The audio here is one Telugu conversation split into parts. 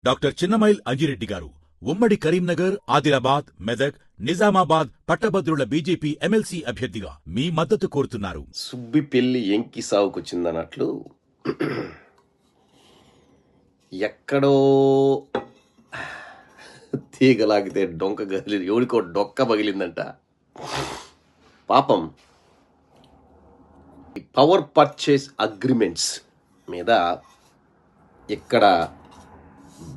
డాక్టర్ చిన్నమైల్ అంజిరెడ్డి గారు ఉమ్మడి కరీంనగర్, ఆదిలాబాద్, మెదక్, నిజామాబాద్ పట్టభద్రుల బీజేపీ ఎమ్మెల్సీ అభ్యర్థిగా మీ మద్దతు కోరుతున్నారు. సుబ్బి పెళ్లి ఎంకి సాగుకొచ్చిందన్నట్లు ఎక్కడో తీగలాగితే డొంక గదిలి ఎవడికో డొక్క పగిలిందంట. పాపం ఈ పవర్ పర్చేస్ అగ్రిమెంట్స్ మీద ఇక్కడ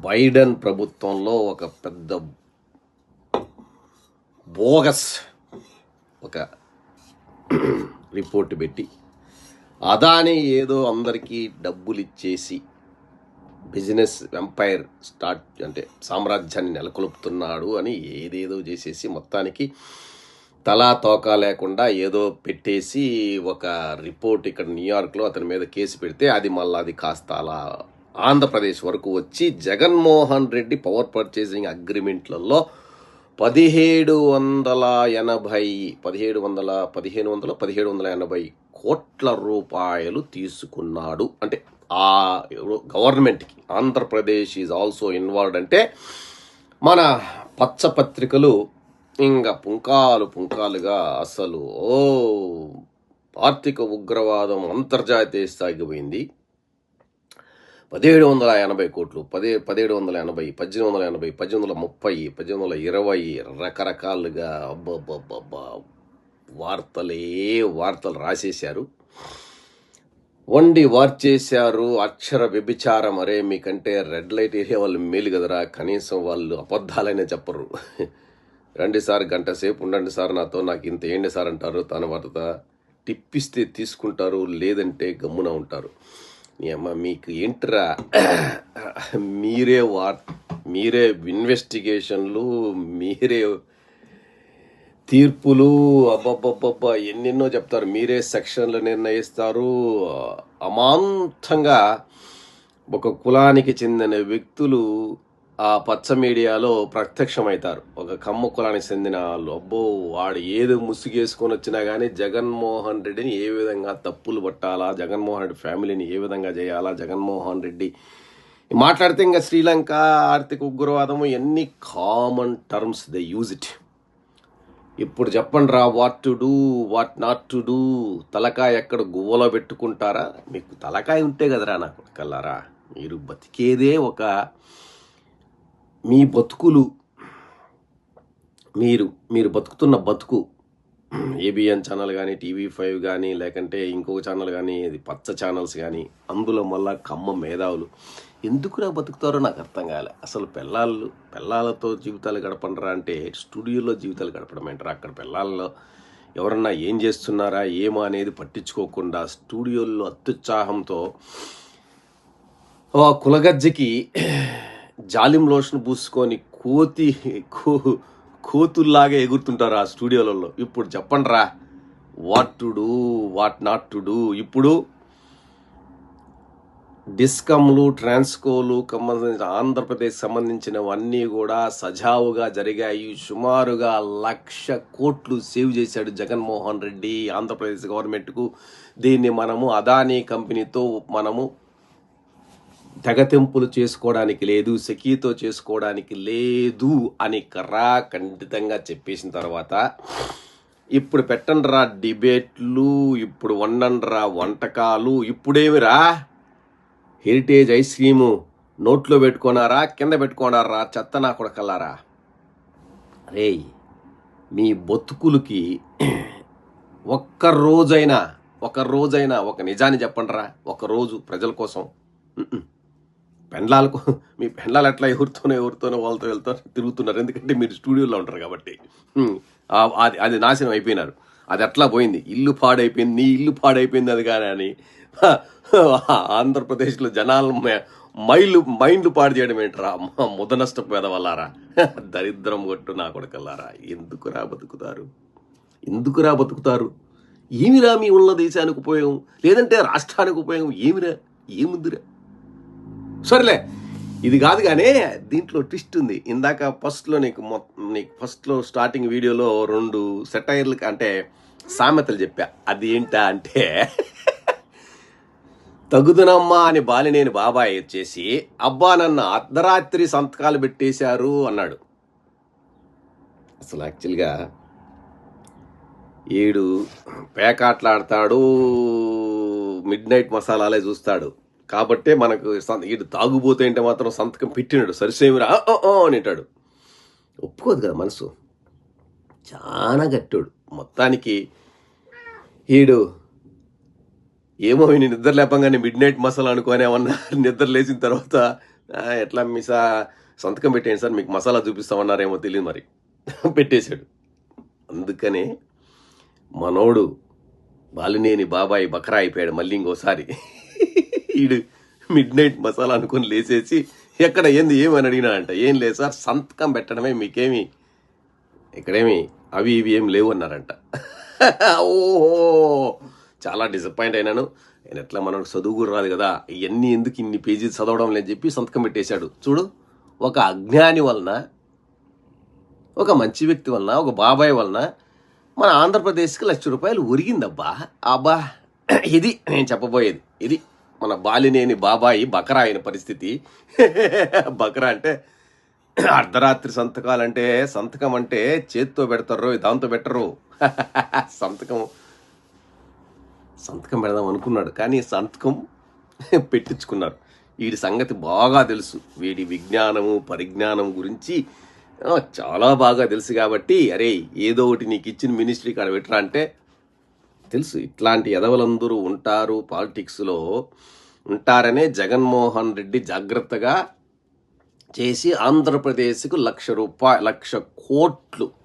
బైడెన్ ప్రభుత్వంలో ఒక పెద్ద బోగస్ ఒక రిపోర్ట్ పెట్టి అదాని ఏదో అందరికీ డబ్బులు ఇచ్చేసి బిజినెస్ ఎంపైర్ స్టార్ట్ అంటే సామ్రాజ్యాన్ని నెలకొల్పుతున్నాడు అని ఏదేదో చేసేసి మొత్తానికి తలా తోకా లేకుండా ఏదో పెట్టేసి ఒక రిపోర్ట్ ఇక్కడ న్యూయార్క్లో అతని మీద కేసు పెడితే అది మళ్ళీ అది కాస్త అలా ఆంధ్రప్రదేశ్ వరకు వచ్చి జగన్మోహన్ రెడ్డి పవర్ పర్చేసింగ్ అగ్రిమెంట్లలో 1780 కోట్ల రూపాయలు తీసుకున్నాడు. అంటే ఆ గవర్నమెంట్కి ఆంధ్రప్రదేశ్ ఈజ్ ఆల్సో ఇన్వాల్వ్డ్ అంటే మన పచ్చపత్రికలు ఇంకా పుంకాలుగా అసలు ఆర్థిక ఉగ్రవాదం అంతర్జాతీయ స్థాయికి పోయింది. 1780 కోట్లు, 1780, 1880, 1830, 1820 రకరకాలుగా వార్తలు రాసేశారు, వండి వార్చేశారు. అక్షర వ్యభిచారం. అరే మీకంటే రెడ్ లైట్ ఏరియా వాళ్ళు మేలు కదరా, కనీసం వాళ్ళు అబద్ధాలైనా చెప్పరు. రండి సార్, గంట సేపు ఉండండి సార్ నాతో, నాకు ఇంత ఏంటి సార్ అంటారు. తన వార్త టిప్పిస్తే తీసుకుంటారు, లేదంటే గమ్మున ఉంటారు. అమ్మ మీకు ఏంట్రా, మీరే ఇన్వెస్టిగేషన్లు, మీరే తీర్పులు, అబ్బబ్బబ్బబ్బా ఎన్నెన్నో చెప్తారు, మీరే సెక్షన్లు నిర్ణయిస్తారు. అమాంతంగా ఒక కులానికి చెందిన వ్యక్తులు ఆ పచ్చ మీడియాలో ప్రత్యక్షమవుతారు. ఒక కమ్మ కులానికి చెందిన వాళ్ళు, అబ్బో వాడు ఏదో ముసుగేసుకొని వచ్చినా కానీ జగన్మోహన్ రెడ్డిని ఏ విధంగా తప్పులు పట్టాలా, జగన్మోహన్ రెడ్డి ఫ్యామిలీని ఏ విధంగా చేయాలా, జగన్మోహన్ రెడ్డి మాట్లాడితే ఇంకా శ్రీలంక ఆర్థిక ఉగ్రవాదము ఎన్ని common terms they use it. ఇప్పుడు చెప్పండి రా, what to do, what not to do. తలకాయ ఎక్కడ గువ్వలో పెట్టుకుంటారా? మీకు తలకాయ ఉంటే కదరా నాకు కల్లారా. మీరు బతికేదే ఒక మీ బతుకులు, మీరు బతుకుతున్న బతుకు ఏబిఎన్ ఛానల్ కానీ, TV5 కానీ, లేకంటే ఇంకొక ఛానల్ కానీ, ఇది పచ్చ ఛానల్స్ కానీ, అందులో మళ్ళా కమ్మ మేధావులు ఎందుకురా బతుకుతారో నాకు అర్థం కాలే. అసలు పిల్లలతో జీవితాలు గడపండిరా అంటే స్టూడియోలో జీవితాలు గడపడం ఏంటరా? అక్కడ పిల్లల్లో ఎవరన్నా ఏం చేస్తున్నారా ఏమో అనేది పట్టించుకోకుండా స్టూడియోల్లో అత్యుత్సాహంతో కులగజ్జకి జాలిం లోషన్ పూసుకొని కోతుల్లాగా ఎగురుతుంటారు ఆ స్టూడియోలలో. ఇప్పుడు చెప్పండి రా, what to do, what not to do. ఇప్పుడు డిస్కమ్లు, ట్రాన్స్కోలు ఆంధ్రప్రదేశ్ సంబంధించినవన్నీ కూడా సజావుగా జరిగాయి. సుమారుగా 1,00,000 కోట్లు సేవ్ చేశాడు జగన్మోహన్ రెడ్డి ఆంధ్రప్రదేశ్ గవర్నమెంట్కు. దీన్ని మనము అదానీ కంపెనీతో మనము తెగతెంపులు చేసుకోవడానికి లేదు, సెకీతో చేసుకోవడానికి లేదు అని ఖండితంగా చెప్పేసిన తర్వాత ఇప్పుడు పెట్టండిరా డిబేట్లు, ఇప్పుడు వండండిరా వంటకాలు. ఇప్పుడేమిరా హెరిటేజ్ ఐస్ క్రీము నోట్లో పెట్టుకున్నారా, కింద పెట్టుకున్నారా చెత్త నా కొడకల్లారా. రే మీ బతుకులకి ఒక్కరోజైనా ఒక నిజాన్ని చెప్పండిరా. ఒకరోజు ప్రజల కోసం. మీ పెండ్లాలు ఎట్లా ఎవరితోనో వాళ్ళతో వెళ్తారు తిరుగుతున్నారు, ఎందుకంటే మీరు స్టూడియోలో ఉంటారు కాబట్టి. అది నాశనం అయిపోయినారు. అది ఎట్లా పోయింది, ఇల్లు పాడైపోయింది, నీ ఇల్లు పాడైపోయింది అది కానీ అని ఆంధ్రప్రదేశ్లో జనాలు మైండ్లు పాడు చేయడం ఏంటరా, ముదనష్టపు పెదవల్లారా, దరిద్రం కొట్టు నా కొడకల్లారా. ఎందుకురా బతుకుతారు? ఏమిరా మీ ఉన్న దేశానికి ఉపయోగం, లేదంటే రాష్ట్రానికి ఉపయోగం ఏముందిరా? సరేలే, ఇది కాదు కానీ దీంట్లో ట్విస్ట్ ఉంది. ఇందాక ఫస్ట్లో స్టార్టింగ్ వీడియోలో 2 సెటైర్లు అంటే సామెతలు చెప్పా. అది ఏంటా అంటే తగుదునమ్మా అని బాలినేని బాబాయ్ వచ్చేసి అబ్బా నన్ను అర్ధరాత్రి సంతకాలు పెట్టేశారు అన్నాడు. అసలు యాక్చువల్గా ఈడు పేకాట్లాడతాడు, మిడ్ నైట్ మసాలాలే చూస్తాడు కాబట్టే మనకు ఈడు తాగుబోతే అంటే మాత్రం సంతకం పెట్టినాడు. సరిసేమిరా అనేటాడు. ఒప్పుకోదు కదా మనసు, చాలా గట్టాడు. మొత్తానికి ఈడు ఏమో ఈయన నిద్ర లేపంగానే మిడ్ నైట్ మసాలా అనుకోని ఏమన్నా నిద్ర లేచిన తర్వాత ఎట్లా మీసా సంతకం పెట్టేయండి సార్ మీకు మసాలా చూపిస్తామన్నారేమో తెలియదు, మరి పెట్టేశాడు. అందుకనే మనోడు బాలినేని బాబాయ్ బకరా అయిపోయాడు మళ్ళీ ఇంకోసారి. ఈడు మిడ్ నైట్ మసాలా అనుకొని లేచేసి ఎక్కడ ఏంది ఏమని అడిగినాడంట. ఏం లేదు సార్ సంతకం పెట్టడమే, మీకేమి ఇక్కడేమి అవి ఇవి ఏం లేవు అన్నారంట. ఓహో చాలా డిసప్పాయింట్ అయినాను. నేను ఎట్లా మనకు చదువు కూడా రాదు కదా, ఇవన్నీ ఎందుకు ఇన్ని పేజీలు చదవడం లేని చెప్పి సంతకం పెట్టేశాడు. చూడు, ఒక అజ్ఞాని వలన, ఒక మంచి వ్యక్తి వలన, ఒక బాబాయ్ వలన మన ఆంధ్రప్రదేశ్కి ₹1,00,000 ఒరిగిందబ్బా. అబ్బా ఇది నేను చెప్పబోయేది. ఇది మన బాలినేని బాబాయి బకరా అయిన పరిస్థితి. బకరా అంటే అర్ధరాత్రి సంతకాలంటే, సంతకం అంటే చేత్తో పెడతారు, దాంతో పెట్టరు. సంతకం పెడదాం అనుకున్నాడు కానీ సంతకం పెట్టించుకున్నారు. వీడి సంగతి బాగా తెలుసు, వీడి విజ్ఞానము పరిజ్ఞానం గురించి చాలా బాగా తెలుసు కాబట్టి అరే ఏదో ఒకటి నీకు ఇచ్చిన మినిస్ట్రీ కాడ పెట్టరా అంటే తెలుసు. ఇట్లాంటి ఎదవలందరూ ఉంటారు, పాలిటిక్స్లో ఉంటారనే జగన్మోహన్ రెడ్డి జాగ్రత్తగా చేసి ఆంధ్రప్రదేశ్కు ₹1,00,000 1,00,000 కోట్లు